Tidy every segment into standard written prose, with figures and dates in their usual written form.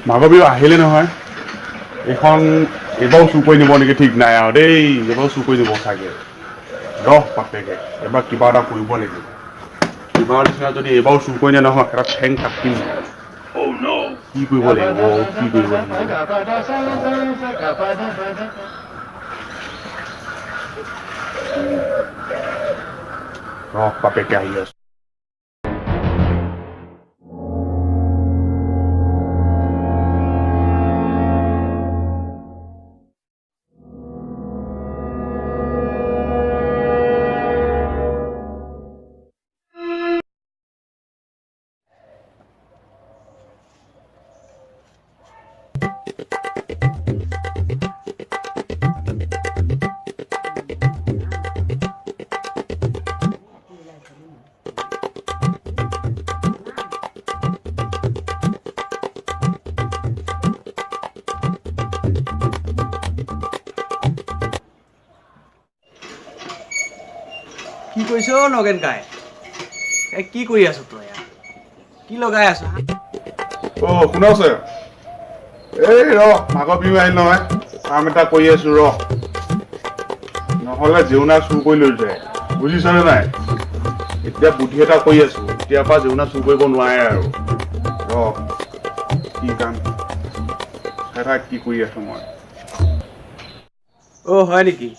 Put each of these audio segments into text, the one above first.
মাঘৰ বিহু আহিলে নহয় এইখন এইবাৰো চুৰ কৰি নিব নেকি ঠিক নাই আৰু দেই এইবাৰো চুৰ কৰি নিব চাগে ৰহ বাপেকে এবাৰ কিবা এটা কৰিব লাগিব কিবাৰ নিচিনা যদি এইবাৰো চুৰ কৰি নিয়ে নহয় এটা ঠেং কাটিম কি কৰিব লাগিব কি কৰিব লাগিব ৰহ বাপেকে আহি আছো কি কৰিছ নগেন কাই কি কৰি আছ তই কি লগাই আছ শুনাছে এই ৰ মাঘৰ বিহু আহিল নহয় কাম এটা কৰি আছো ৰ নহ'লে জেউনা চুৰ কৰি লৈ যায় বুজিছনে নাই এতিয়া বুদ্ধি এটা কৰি আছো এতিয়াৰ পৰা জেউনা চুৰ কৰিব নোৱাৰে আৰু ৰ কি কাম চাই কি কৰি আছো মই হয় নেকি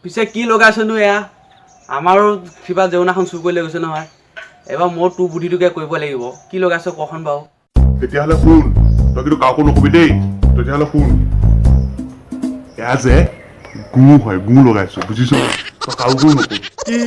পিছে কি লগাইছনো এয়া আমাৰো কিবা জেউনাখন চুৰ কৰি লৈ গৈছে নহয় এবাৰ মই তোৰ বুদ্ধিটোকে কৰিব লাগিব কি লগাইছ কখন বাৰু তেতিয়াহ'লে শুন তই কিন্তু কাকো নকবি দেই তেতিয়াহ'লে শুন এয়া যে গু হয় গু লগাইছো বুজিছ তই কাকো নকবি কি